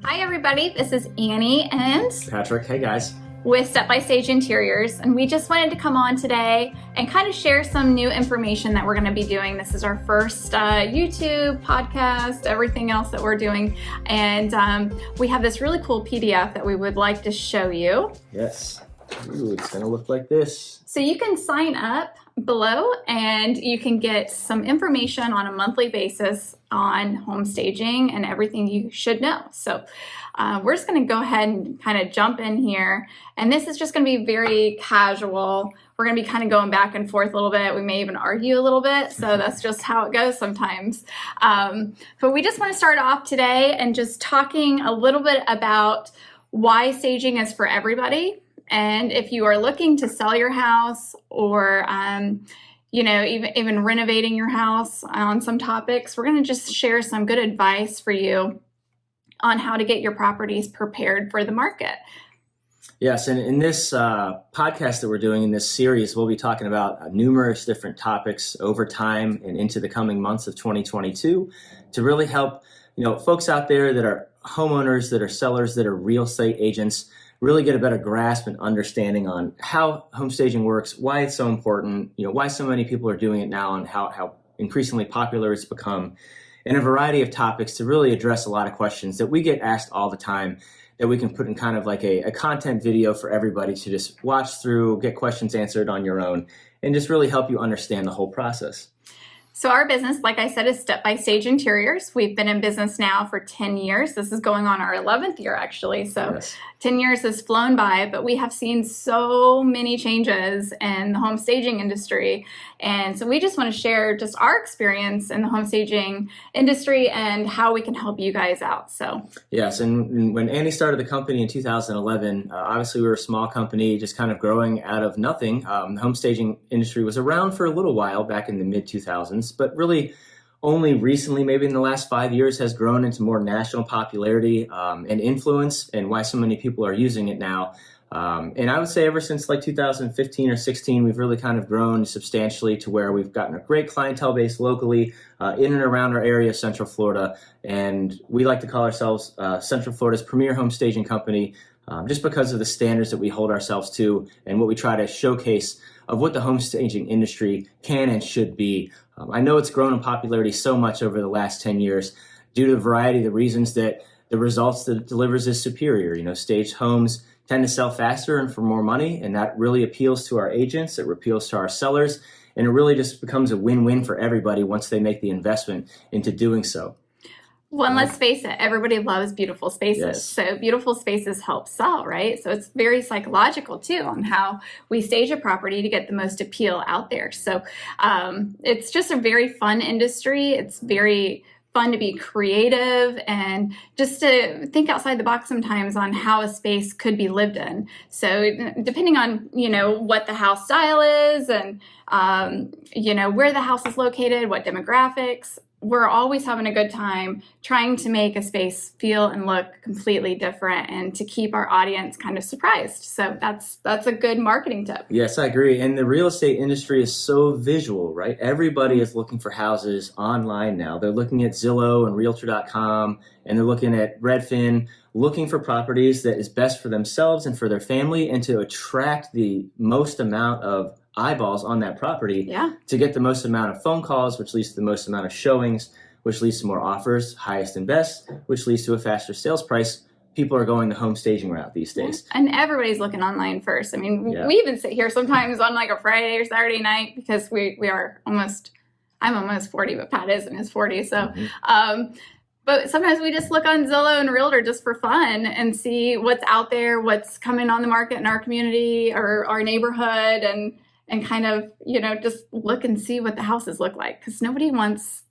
Hi everybody, this is Annie and Patrick. Hey guys. with Step by Stage Interiors, and we just wanted to come on today and kind of share some new information that we're going to be doing. This is our first YouTube, podcast, everything else that we're doing, and we have this really cool PDF that we would like to show you. Yes. Ooh, it's going to look like this. So you can sign up below and you can get some information on a monthly basis on home staging and everything you should know. So we're just going to go ahead and kind of jump in here. And this is just going to be very casual. We're going to be kind of going back and forth a little bit. We may even argue a little bit. So that's just how it goes sometimes. But we just want to start off today and just talking a little bit about why staging is for everybody. And if you are looking to sell your house or, even renovating your house on some topics, we're going to just share some good advice for you on how to get your properties prepared for the market. Yes, and in this podcast that we're doing in this series, we'll be talking about numerous different topics over time and into the coming months of 2022 to really help, folks out there that are homeowners, that are sellers, that are real estate agents, really get a better grasp and understanding on how home staging works, why it's so important, why so many people are doing it now, and how increasingly popular it's become, and a variety of topics to really address a lot of questions that we get asked all the time that we can put in kind of like a content video for everybody to just watch through, get questions answered on your own, and just really help you understand the whole process. So our business, like I said, is Step by Stage Interiors. We've been in business now for 10 years. This is going on our 11th year, actually. So yes. 10 years has flown by, but we have seen so many changes in the home staging industry. And so we just want to share just our experience in the home staging industry and how we can help you guys out. So yes, and when Annie started the company in 2011, obviously we were a small company, just kind of growing out of nothing. The home staging industry was around for a little while back in the mid-2000s. But really only recently, maybe in the last 5 years, has grown into more national popularity and influence, and why so many people are using it now. And I would say ever since like 2015 or 16, we've really kind of grown substantially to where we've gotten a great clientele base locally in and around our area, Central Florida. And we like to call ourselves Central Florida's premier home staging company, just because of the standards that we hold ourselves to and what we try to showcase of what the home staging industry can and should be. I know it's grown in popularity so much over the last 10 years due to a variety of the reasons that the results that it delivers is superior. Staged homes tend to sell faster and for more money, and that really appeals to our agents, it appeals to our sellers, and it really just becomes a win-win for everybody once they make the investment into doing so. Well, and let's face it, everybody loves beautiful spaces. Yes. So beautiful spaces help sell, right? So it's very psychological too on how we stage a property to get the most appeal out there. So it's just a very fun industry. It's very fun to be creative and just to think outside the box sometimes on how a space could be lived in. So depending on, what the house style is and, where the house is located, what demographics, we're always having a good time trying to make a space feel and look completely different and to keep our audience kind of surprised. So that's a good marketing tip. Yes, I agree. And the real estate industry is so visual, right? Everybody is looking for houses online now. They're looking at Zillow and Realtor.com, and they're looking at Redfin, looking for properties that is best for themselves and for their family, and to attract the most amount of eyeballs on that property to get the most amount of phone calls, which leads to the most amount of showings, which leads to more offers, highest and best, which leads to a faster sales price. People are going the home staging route these days. And everybody's looking online first. I mean, we even sit here sometimes on like a Friday or Saturday night because I'm almost 40, but Pat is in his 40s. So, but sometimes we just look on Zillow and Realtor just for fun and see what's out there, what's coming on the market in our community or our neighborhood, and kind of, just look and see what the houses look like. Because nobody wants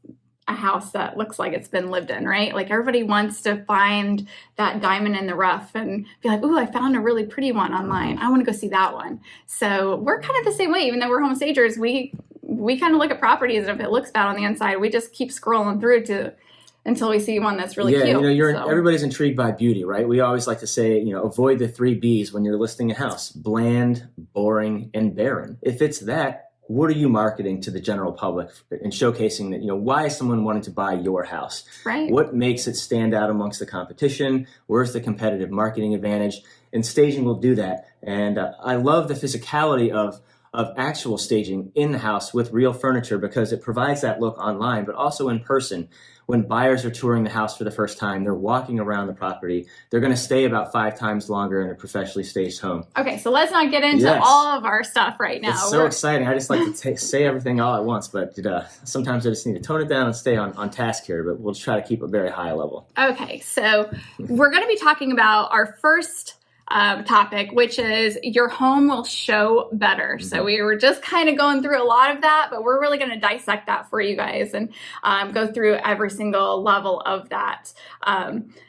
a house that looks like it's been lived in, right? Like everybody wants to find that diamond in the rough and be like, ooh, I found a really pretty one online. I want to go see that one. So we're kind of the same way. Even though we're home stagers, we kind of look at properties, and if it looks bad on the inside, we just keep scrolling through until we see one that's really cute. Everybody's intrigued by beauty, right? We always like to say, avoid the 3 Bs when you're listing a house: bland, boring, and barren. If it's that, what are you marketing to the general public and showcasing that, why is someone wanting to buy your house? Right. What makes it stand out amongst the competition? Where's the competitive marketing advantage? And staging will do that. And I love the physicality of actual staging in the house with real furniture, because it provides that look online, but also in person. When buyers are touring the house for the first time, they're walking around the property. They're going to stay about 5 times longer in a professionally staged home. Okay, so let's not get into all of our stuff right now. It's so exciting. I just like to say everything all at once, but sometimes I just need to tone it down and stay on task here, but we'll try to keep a very high level. Okay, so we're going to be talking about our first topic, which is your home will show better. So we were just kind of going through a lot of that, but we're really going to dissect that for you guys and go through every single level of that.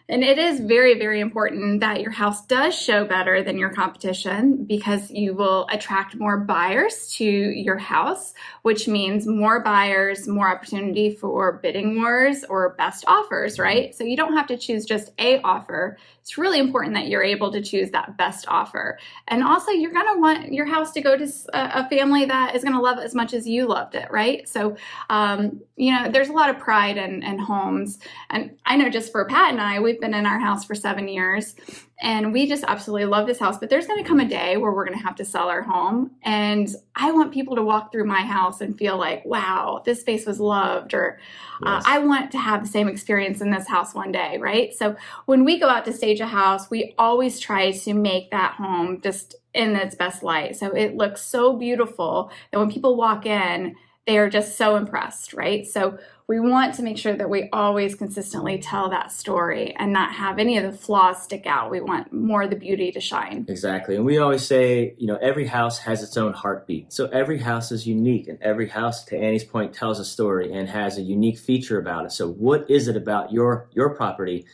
And it is very, very important that your house does show better than your competition, because you will attract more buyers to your house, which means more buyers, more opportunity for bidding wars or best offers, right? So you don't have to choose just a offer. It's really important that you're able to choose that best offer. And also, you're going to want your house to go to a family that is going to love it as much as you loved it, right? So, there's a lot of pride in homes. And I know just for Pat and I, we've been in our house for 7 years, and we just absolutely love this house. But there's going to come a day where we're going to have to sell our home. And I want people to walk through my house and feel like, wow, this space was loved, or I want to have the same experience in this house one day, right? So when we go out to stage a house, we always try to make that home just in its best light. So it looks so beautiful that when people walk in, they are just so impressed, right? So we want to make sure that we always consistently tell that story and not have any of the flaws stick out. We want more of the beauty to shine. Exactly. And we always say, every house has its own heartbeat. So every house is unique, and every house, to Annie's point, tells a story and has a unique feature about it. So what is it about your property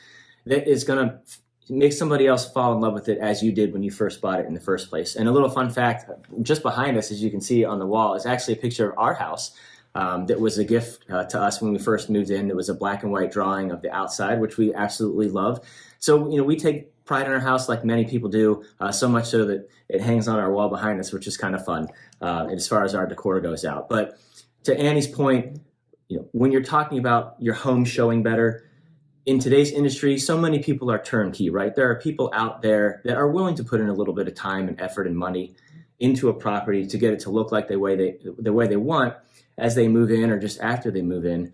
that is going to make somebody else fall in love with it as you did when you first bought it in the first place? And a little fun fact, just behind us, as you can see on the wall, is actually a picture of our house. That was a gift to us when we first moved in. It was a black and white drawing of the outside, which we absolutely love. So, we take pride in our house like many people do, so much so that it hangs on our wall behind us, which is kind of fun as far as our decor goes out. But to Annie's point, when you're talking about your home showing better, in today's industry, so many people are turnkey, right? There are people out there that are willing to put in a little bit of time and effort and money into a property to get it to look like the way they want as they move in or just after they move in.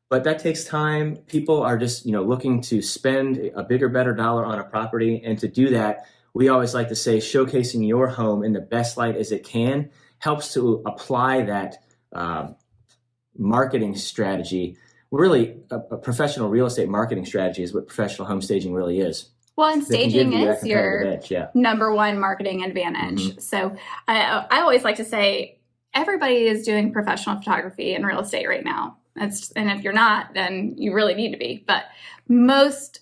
But that takes time. People are just, looking to spend a bigger, better dollar on a property. And to do that, we always like to say showcasing your home in the best light as it can helps to apply that marketing strategy. Really, a professional real estate marketing strategy is what professional home staging really is. Well, and staging is your number one marketing advantage. Mm-hmm. So I always like to say, everybody is doing professional photography in real estate right now. And if you're not, then you really need to be. But most,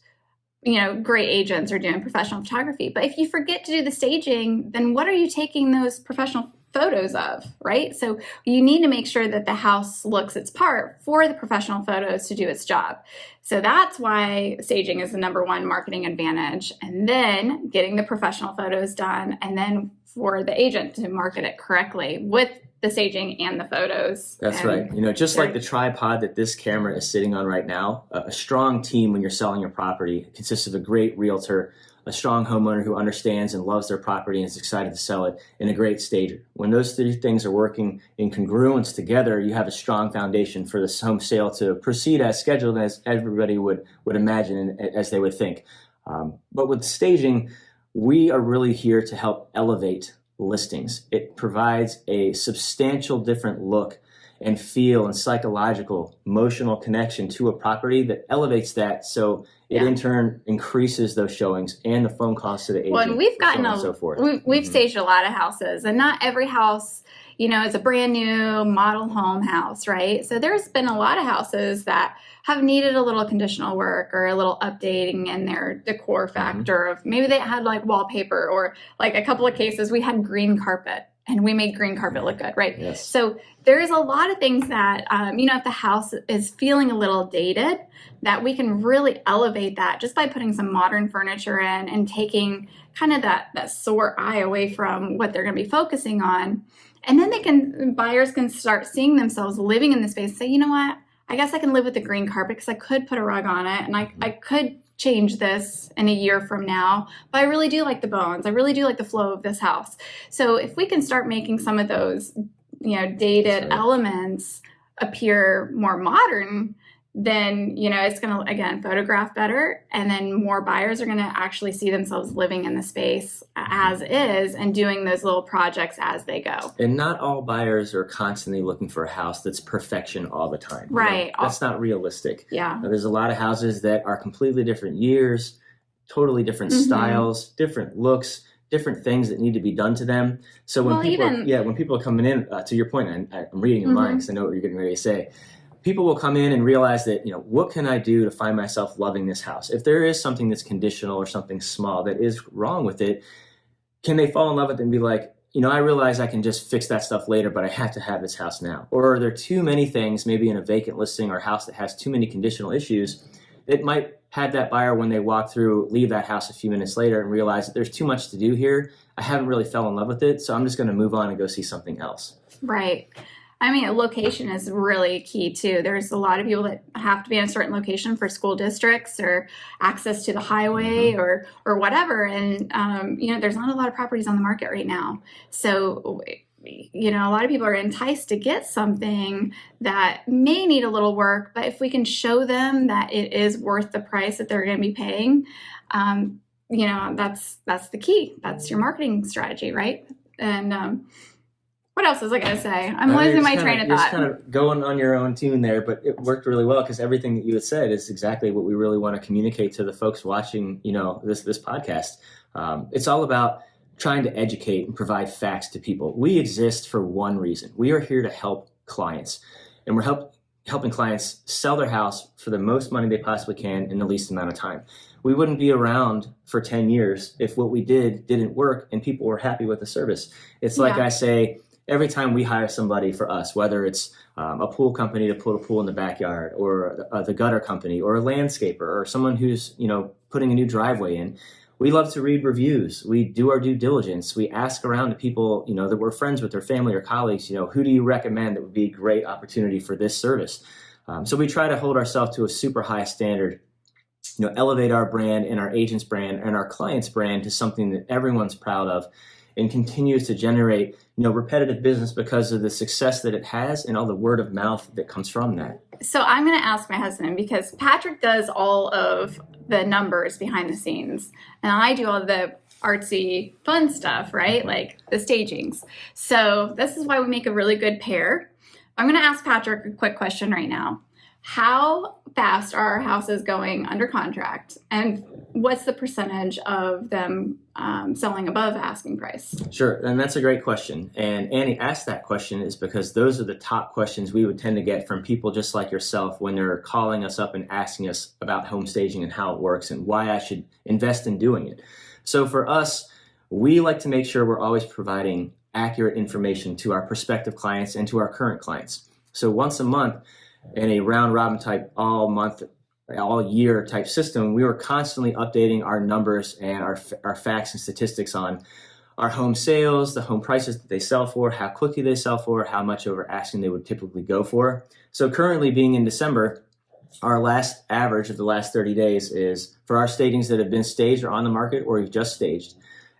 great agents are doing professional photography. But if you forget to do the staging, then what are you taking those professional photos of, right? So you need to make sure that the house looks its part for the professional photos to do its job. So that's why staging is the number one marketing advantage. And then getting the professional photos done, and then for the agent to market it correctly with the staging and the photos. That's right. Just like the tripod that this camera is sitting on right now, a strong team when you're selling your property consists of a great realtor, a strong homeowner who understands and loves their property and is excited to sell it, and a great stager. When those three things are working in congruence together, you have a strong foundation for this home sale to proceed as scheduled, as everybody would imagine and as they would think. But with staging, we are really here to help elevate listings. It provides a substantial different look and feel and psychological, emotional connection to a property that elevates that. So it in turn increases those showings and the phone calls to the agent. Well, and we've gotten so forth. We've staged a lot of houses, and not every house, is a brand new model home house, right? So there's been a lot of houses that have needed a little conditional work or a little updating in their decor factor of maybe they had like wallpaper, or like a couple of cases we had green carpet. And we made green carpet look good, right? Yes. So there's a lot of things that, if the house is feeling a little dated, that we can really elevate that just by putting some modern furniture in and taking kind of that sore eye away from what they're going to be focusing on. And then buyers can start seeing themselves living in the space and say, you know what, I guess I can live with the green carpet because I could put a rug on it and I could change this in a year from now, but I really do like the bones. I really do like the flow of this house. So if we can start making some of those, dated elements appear more modern, then, it's going to, again, photograph better. And then more buyers are going to actually see themselves living in the space as is and doing those little projects as they go. And not all buyers are constantly looking for a house that's perfection all the time. Right. That's not realistic. Yeah. There's a lot of houses that are completely different years, totally different styles, different looks, different things that need to be done to them. So when when people are coming in, to your point, I'm reading your mind because I know what you're getting ready to say. People will come in and realize that, what can I do to find myself loving this house? If there is something that's conditional or something small that is wrong with it, can they fall in love with it and be like, I realize I can just fix that stuff later, but I have to have this house now? Or are there too many things, maybe in a vacant listing or a house that has too many conditional issues, it might have that buyer, when they walk through, leave that house a few minutes later and realize that there's too much to do here. I haven't really fell in love with it, so I'm just going to move on and go see something else. Right. I mean, location is really key too. There's a lot of people that have to be in a certain location for school districts or access to the highway or whatever. And, there's not a lot of properties on the market right now. So, a lot of people are enticed to get something that may need a little work, but if we can show them that it is worth the price that they're going to be paying, that's the key. That's your marketing strategy, right? And, what else was I going to say? I'm losing my train of thought. You're just kind of going on your own tune there, but it worked really well because everything that you had said is exactly what we really want to communicate to the folks watching, this podcast. It's all about trying to educate and provide facts to people. We exist for one reason. We are here to help clients, and we're helping clients sell their house for the most money they possibly can in the least amount of time. We wouldn't be around for 10 years if what we didn't work and people were happy with the service. It's like I say, every time we hire somebody for us, whether it's a pool company to put a pool in the backyard, or the gutter company, or a landscaper, or someone who's putting a new driveway in, we love to read reviews. We do our due diligence. We ask around to people that we're friends with, their family or colleagues. Who do you recommend that would be a great opportunity for this service? So we try to hold ourselves to a super high standard. Elevate our brand and our agent's brand and our client's brand to something that everyone's proud of, and continues to generate, repetitive business because of the success that it has and all the word of mouth that comes from that. So I'm going to ask my husband, because Patrick does all of the numbers behind the scenes, and I do all the artsy fun stuff, right? Like the stagings. So this is why we make a really good pair. I'm going to ask Patrick a quick question right now. How fast are our houses going under contract, and what's the percentage of them selling above asking price? Sure, and that's a great question. And Annie asked that question is because those are the top questions we would tend to get from people just like yourself when they're calling us up and asking us about home staging and how it works and why I should invest in doing it. So for us, we like to make sure we're always providing accurate information to our prospective clients and to our current clients. So once a month, in a round robin type all month, all year type system, we were constantly updating our numbers and our facts and statistics on our home sales, the home prices that they sell for, how quickly they sell for, how much over asking they would typically go for. So currently, being in December, our last average of the last 30 days is, for our stagings that have been staged or on the market or we've just staged,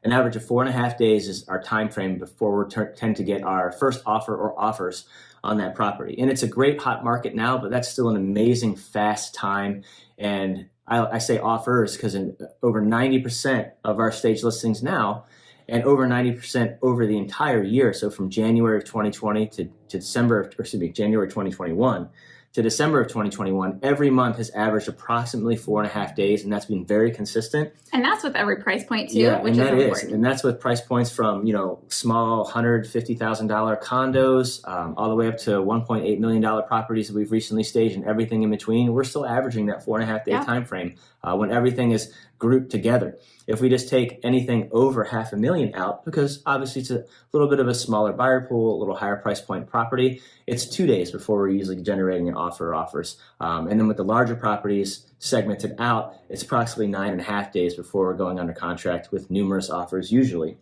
an average of 4.5 days is our time frame before we tend to get our first offer or offers on that property. And it's a great hot market now, but that's still an amazing fast time. And I say offers because over 90% of our stage listings now, and over 90% over the entire year, so from January of 2020 to January 2021 to December of 2021, every month has averaged approximately 4.5 days, and that's been very consistent. And that's with every price point too, yeah, which and that is important. And that's with price points from small $150,000 condos all the way up to $1.8 million properties that we've recently staged, and everything in between. We're still averaging that 4.5 day time frame when everything is grouped together. If we just take anything over $500,000 out, because obviously it's a little bit of a smaller buyer pool, a little higher price point property, it's 2 days before we're usually generating an offer or offers. And then with the larger properties segmented out, it's approximately 9.5 days before we're going under contract with numerous offers usually.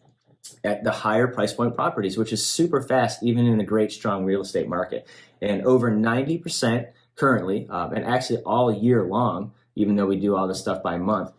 at the higher price point properties, which is super fast, even in a great, strong real estate market. And over 90% currently, and actually all year long, even though we do all this stuff by month,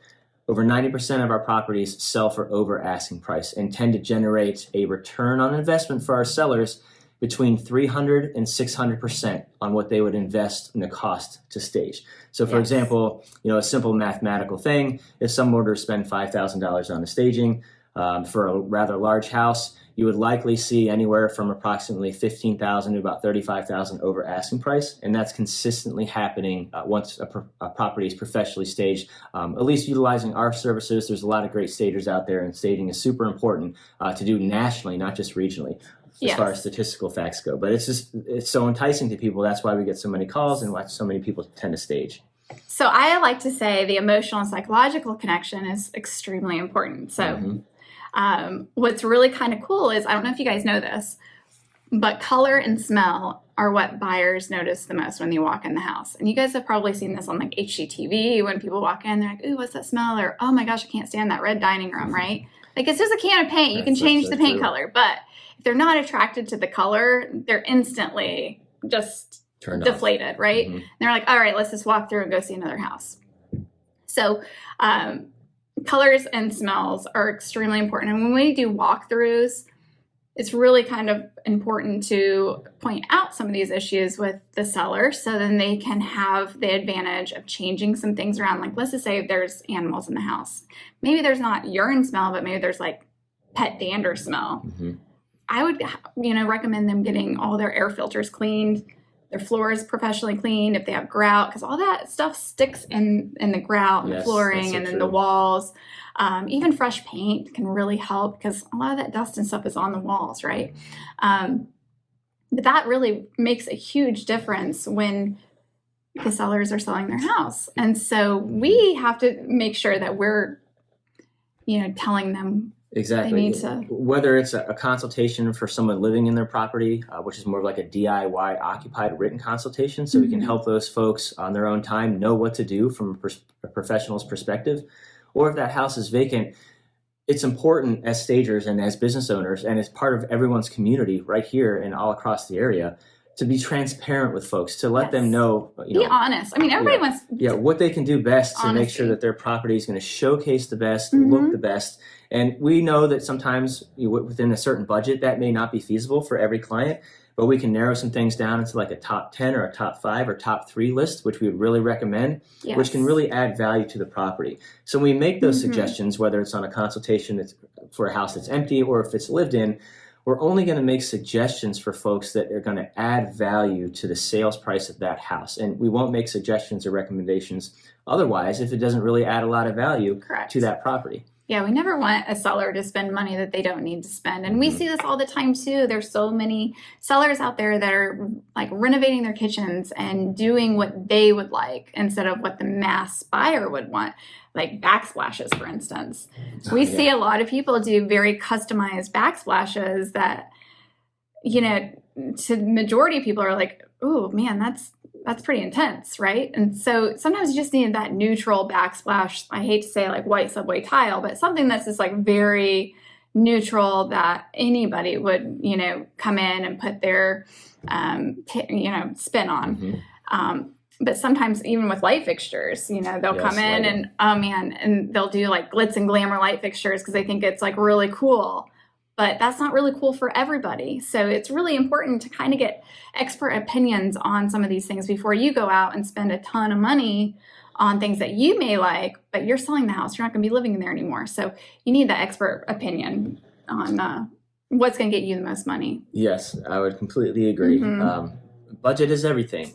over 90% of our properties sell for over asking price and tend to generate a return on investment for our sellers between 300 and 600% on what they would invest in the cost to stage. So for example, a simple mathematical thing, if someone were to spend $5,000 on the staging for a rather large house, you would likely see anywhere from approximately $15,000 to about $35,000 over asking price, and that's consistently happening once a property is professionally staged. At least utilizing our services, there's a lot of great stagers out there, and staging is super important to do nationally, not just regionally, as far as statistical facts go. But it's so enticing to people. That's why we get so many calls and why so many people tend to stage. So I like to say the emotional and psychological connection is extremely important. So what's really kind of cool is, I don't know if you guys know this, but color and smell are what buyers notice the most when they walk in the house. And you guys have probably seen this on like HGTV when people walk in, they're like, ooh, what's that smell? Or, oh my gosh, I can't stand that red dining room, right? Like, it's just a can of paint. You can change the paint color. But if they're not attracted to the color, they're instantly just deflated, right? And they're like, all right, let's just walk through and go see another house. So colors and smells are extremely important. And when we do walkthroughs, it's really kind of important to point out some of these issues with the seller, so then they can have the advantage of changing some things around. Like, let's just say there's animals in the house. Maybe there's not urine smell, but maybe there's like pet dander smell. I would, recommend them getting all their air filters cleaned, their floors professionally cleaned, if they have grout, because all that stuff sticks in the grout and the flooring and then the walls. Even fresh paint can really help, because a lot of that dust and stuff is on the walls, right? But that really makes a huge difference when the sellers are selling their house. And so we have to make sure that we're, telling them exactly. They need to, whether it's a consultation for someone living in their property, which is more of like a DIY occupied written consultation, so we can help those folks on their own time know what to do from a professional's perspective. Or if that house is vacant, it's important as stagers and as business owners, and as part of everyone's community right here and all across the area, to be transparent with folks, to let them know, be honest. I mean, everybody wants what they can do best to make sure that their property is going to showcase the best, look the best. And we know that sometimes within a certain budget, that may not be feasible for every client, but we can narrow some things down into like a top 10 or a top 5 or top 3 list, which we would really recommend, which can really add value to the property. So when we make those suggestions, whether it's on a consultation that's for a house that's empty or if it's lived in, we're only going to make suggestions for folks that are going to add value to the sales price of that house. And we won't make suggestions or recommendations otherwise if it doesn't really add a lot of value to that property. Yeah, we never want a seller to spend money that they don't need to spend. And we see this all the time too. There's so many sellers out there that are like renovating their kitchens and doing what they would like instead of what the mass buyer would want, like backsplashes, for instance. We see a lot of people do very customized backsplashes that, to the majority of people are like, oh man, that's pretty intense, right? And so sometimes you just need that neutral backsplash. I hate to say like white subway tile, but something that's just like very neutral that anybody would, come in and put their, spin on. But sometimes even with light fixtures, they'll come in and, and they'll do like glitz and glamour light fixtures because they think it's like really cool. But that's not really cool for everybody. So it's really important to kind of get expert opinions on some of these things before you go out and spend a ton of money on things that you may like, but you're selling the house. You're not going to be living in there anymore. So you need that expert opinion on what's going to get you the most money. Yes, I would completely agree. Budget is everything.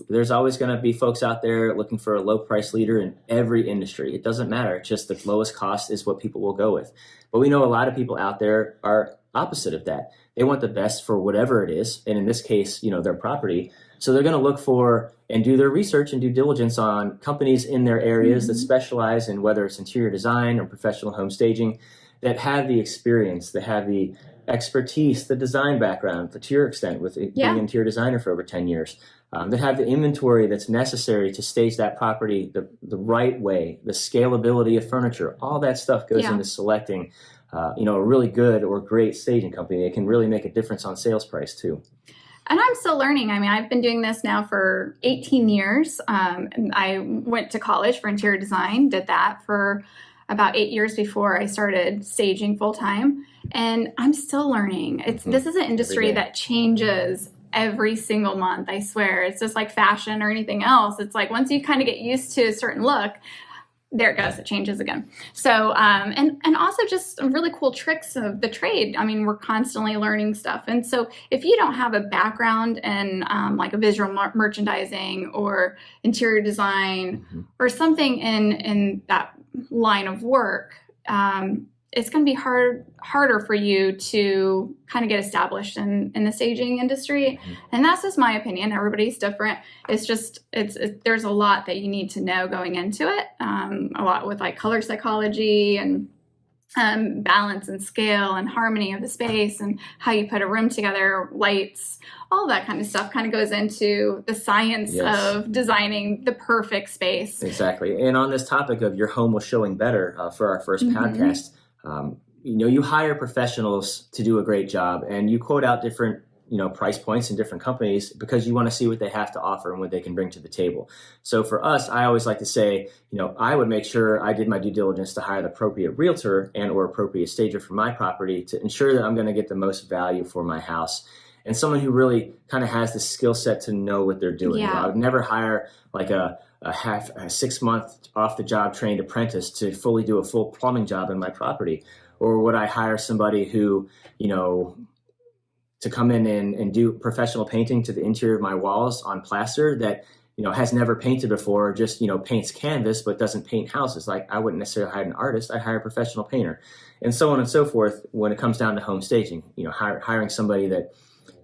There's always going to be folks out there looking for a low price leader in every industry. It doesn't matter. It's just the lowest cost is what people will go with. But we know a lot of people out there are opposite of that. They want the best for whatever it is. And in this case, their property. So they're going to look for and do their research and due diligence on companies in their areas that specialize in whether it's interior design or professional home staging, that have the experience, that have the expertise, the design background, to your extent with being an interior designer for over 10 years, that have the inventory that's necessary to stage that property the right way, the scalability of furniture, all that stuff goes into selecting a really good or great staging company. It can really make a difference on sales price too. And I'm still learning. I mean, I've been doing this now for 18 years. And I went to college for interior design, did that for about 8 years before I started staging full time. And I'm still learning. This is an industry that changes every single month. I swear. It's just like fashion or anything else. It's like once you kind of get used to a certain look, there it goes, it changes again. So, and also just some really cool tricks of the trade. I mean, we're constantly learning stuff. And so if you don't have a background in like a visual merchandising or interior design or something in that line of work, it's going to be harder for you to kind of get established in the staging industry. And that's just my opinion. Everybody's different. It's just, there's a lot that you need to know going into it. A lot with like color psychology and balance and scale and harmony of the space and how you put a room together, lights, all that kind of stuff kind of goes into the science of designing the perfect space. Exactly. And on this topic of your home was showing better for our first podcast, you hire professionals to do a great job, and you quote out different, price points in different companies because you want to see what they have to offer and what they can bring to the table. So for us, I always like to say, I would make sure I did my due diligence to hire the appropriate realtor and or appropriate stager for my property to ensure that I'm going to get the most value for my house. And someone who really kind of has the skill set to know what they're doing. Yeah. I would never hire like a 6 month off the job trained apprentice to fully do a full plumbing job in my property. Or would I hire somebody who, to come in and do professional painting to the interior of my walls on plaster that, has never painted before, just, paints canvas, but doesn't paint houses. Like I wouldn't necessarily hire an artist, I'd hire a professional painter, and so on and so forth when it comes down to home staging. Hiring somebody that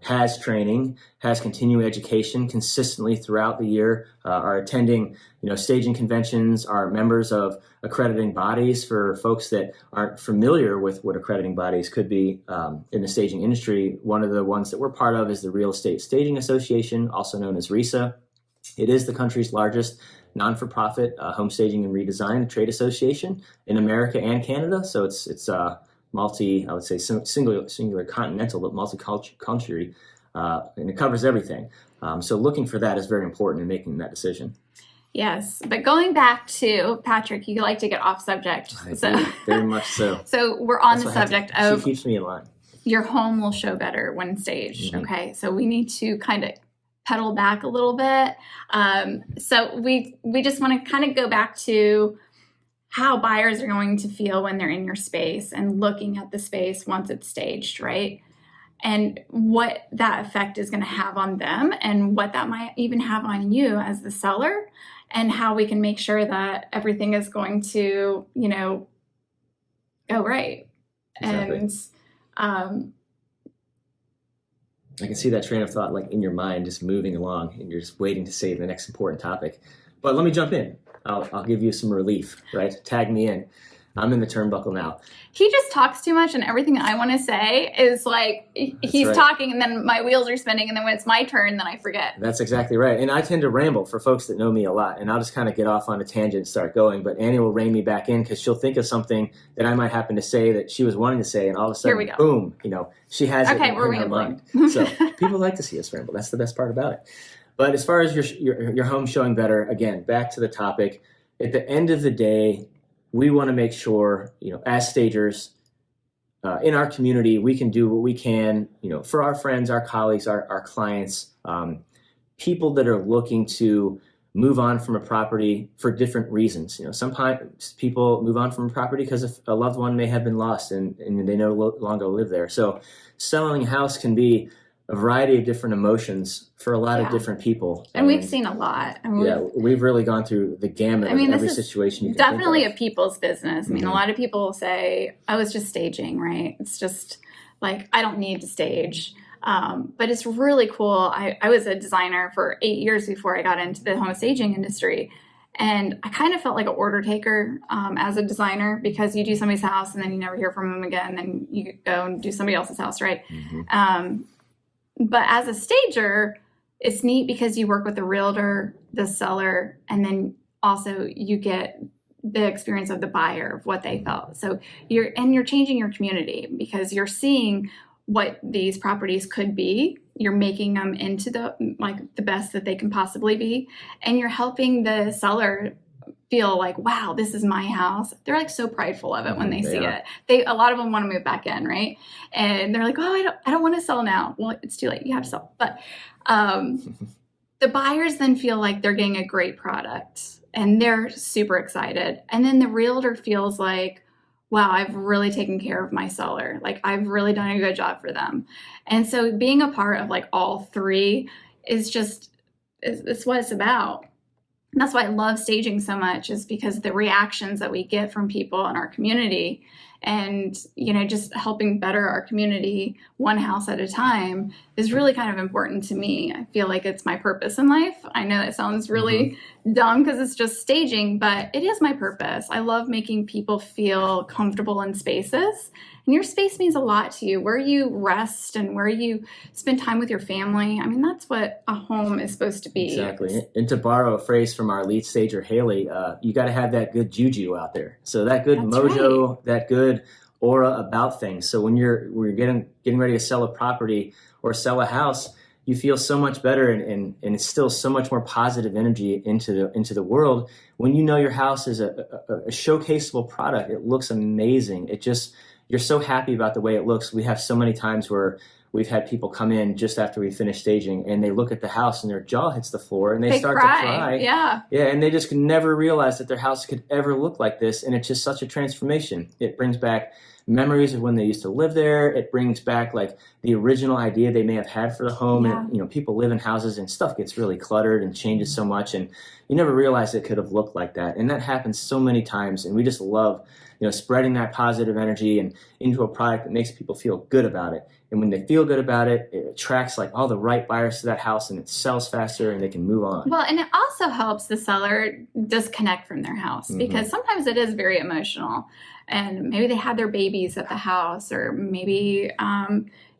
has training, has continuing education consistently throughout the year, are attending, staging conventions, are members of accrediting bodies. For folks that aren't familiar with what accrediting bodies could be in the staging industry, one of the ones that we're part of is the Real Estate Staging Association, also known as RESA. It is the country's largest non-for-profit home staging and redesign trade association in America and Canada. So it's I would say singular continental, but multi-country, and it covers everything. So looking for that is very important in making that decision. Yes, but going back to Patrick, you like to get off subject. Very much so. So we're on the subject of she keeps me in line. Your home will show better when staged. Okay, so we need to kind of pedal back a little bit. So we just want to kind of go back to how buyers are going to feel when they're in your space and looking at the space once it's staged, right? And what that effect is going to have on them and what that might even have on you as the seller, and how we can make sure that everything is going to, go right. Exactly. And I can see that train of thought like in your mind just moving along, and you're just waiting to say the next important topic. But let me jump in. I'll give you some relief, right? Tag me in. I'm in the turnbuckle now. He just talks too much, and everything I want to say is like he's talking, and then my wheels are spinning, and then when it's my turn, then I forget. That's exactly right. And I tend to ramble for folks that know me a lot, and I'll just kind of get off on a tangent and start going. But Annie will rein me back in because she'll think of something that I might happen to say that she was wanting to say, and all of a sudden, boom, she has it in her mind. So people like to see us ramble. That's the best part about it. But as far as your home showing better, again, back to the topic. At the end of the day, we want to make sure, as stagers in our community, we can do what we can, for our friends, our colleagues, our clients, people that are looking to move on from a property for different reasons. Sometimes people move on from a property because a loved one may have been lost and they no longer live there. So selling a house can be a variety of different emotions for a lot of different people. And we've seen a lot. We've really gone through the gamut of every situation you can definitely think of. A people's business. I mean, a lot of people say, I was just staging, right? It's just like, I don't need to stage. But it's really cool. I was a designer for 8 years before I got into the home staging industry. And I kind of felt like an order taker as a designer, because you do somebody's house and then you never hear from them again. Then you go and do somebody else's house, right? But as a stager, it's neat because you work with the realtor, the seller, and then also you get the experience of the buyer, of what they felt. So you're changing your community because you're seeing what these properties could be. You're making them into the best that they can possibly be, and you're helping the seller feel like, wow, this is my house. They're like so prideful of it when they see it. A lot of them want to move back in, right? And they're like, oh, I don't want to sell now. Well, it's too late. You have to sell. But the buyers then feel like they're getting a great product and they're super excited. And then the realtor feels like, wow, I've really taken care of my seller. Like I've really done a good job for them. And so being a part of like all three is it's what it's about. And that's why I love staging so much, is because the reactions that we get from people in our community and, just helping better our community one house at a time is really kind of important to me. I feel like it's my purpose in life. I know it sounds really dumb because it's just staging, but it is my purpose. I love making people feel comfortable in spaces. And your space means a lot to you, where you rest and where you spend time with your family. I mean, that's what a home is supposed to be. Exactly. And to borrow a phrase from our lead stager, Haley, you got to have that good juju out there. So that good mojo, that good aura about things. So when you're getting ready to sell a property or sell a house, you feel so much better and it's still so much more positive energy into the world. When you know your house is a showcaseable product, it looks amazing. You're so happy about the way it looks. We have so many times where we've had people come in just after we finish staging and they look at the house and their jaw hits the floor and they start to cry. Yeah. Yeah. And they just could never realize that their house could ever look like this. And it's just such a transformation. It brings back memories of when they used to live there. It brings back like the original idea they may have had for the home. Yeah. And, people live in houses and stuff gets really cluttered and changes so much. And you never realize it could have looked like that. And that happens so many times. And we just love, spreading that positive energy and into a product that makes people feel good about it. And when they feel good about it, it attracts like all the right buyers to that house and it sells faster and they can move on. Well, and it also helps the seller disconnect from their house because sometimes it is very emotional. And maybe they had their babies at the house, or maybe,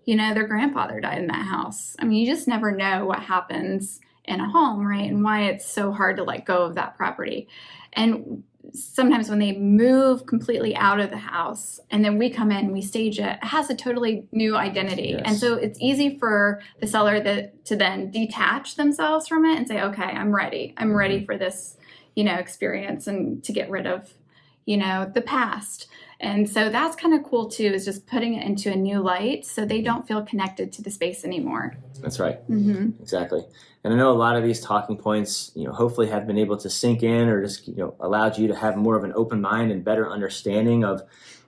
their grandfather died in that house. I mean, you just never know what happens in a home, right? And why it's so hard to let go of that property. And sometimes when they move completely out of the house and then we come in, we stage it, it has a totally new identity. Yes. And so it's easy for the seller to then detach themselves from it and say, okay, I'm ready. I'm ready for this, experience, and to get rid of, the past. And so that's kind of cool too, is just putting it into a new light so they don't feel connected to the space anymore. That's right. Exactly. And I know a lot of these talking points, hopefully have been able to sink in or just, allowed you to have more of an open mind and better understanding of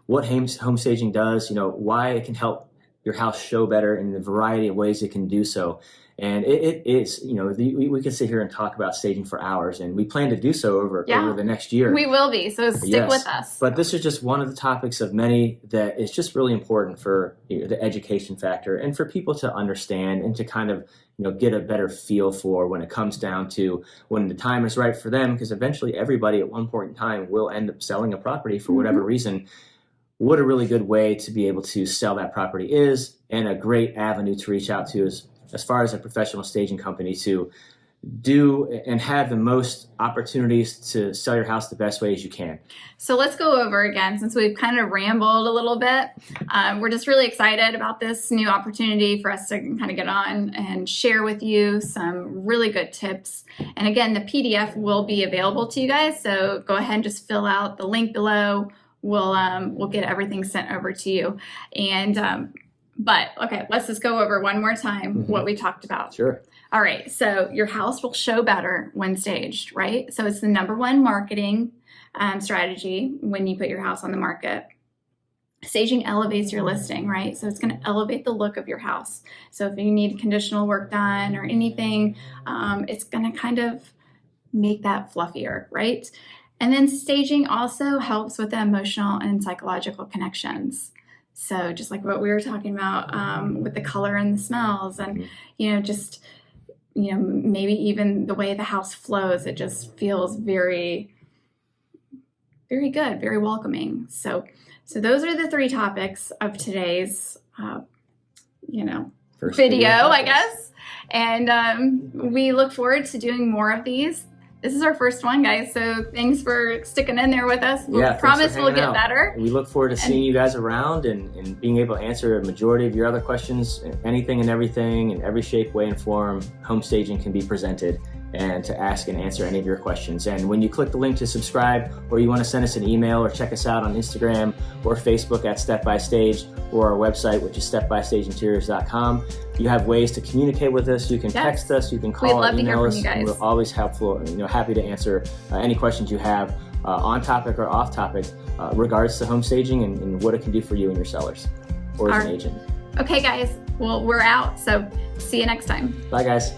what home staging does, why it can help your house show better in the variety of ways it can do so. And it is, we could sit here and talk about staging for hours, and we plan to do so over the next year. We will be, so stick with us. But this is just one of the topics of many that is just really important for the education factor and for people to understand and to kind of, get a better feel for when it comes down to when the time is right for them, because eventually everybody at one point in time will end up selling a property for whatever reason. What a really good way to be able to sell that property is, and a great avenue to reach out to is, as far as a professional staging company, to do and have the most opportunities to sell your house the best way as you can. So let's go over again, since we've kind of rambled a little bit. We're just really excited about this new opportunity for us to kind of get on and share with you some really good tips. And again, the PDF will be available to you guys. So go ahead and just fill out the link below. We'll get everything sent over to you. And but okay, let's just go over one more time what we talked about. Sure. All right. So your house will show better when staged, right? So it's the number one marketing strategy when you put your house on the market. Staging elevates your listing, right? So it's going to elevate the look of your house. So if you need conditional work done or anything, it's going to kind of make that fluffier, right? And then staging also helps with the emotional and psychological connections. So just like what we were talking about with the color and the smells and, maybe even the way the house flows, it just feels very, very good, very welcoming. So those are the three topics of today's, First video, I guess. And we look forward to doing more of these. This is our first one, guys, so thanks for sticking in there with us. We Yeah, thanks promise for we'll hanging get out. better. We look forward to seeing you guys around and being able to answer a majority of your other questions. Anything and everything, in every shape, way, and form, home staging can be presented, and to ask and answer any of your questions. And when you click the link to subscribe, or you want to send us an email or check us out on Instagram or Facebook at Step by Stage, or our website, which is stepbystageinteriors.com, you have ways to communicate with us. You can text us, you can call, We'd love or to hear email from us. you guys. We're always helpful, happy to answer any questions you have on topic or off topic, regards to home staging and what it can do for you and your sellers or as an agent. Okay, guys, well, we're out, so see you next time. Bye, guys.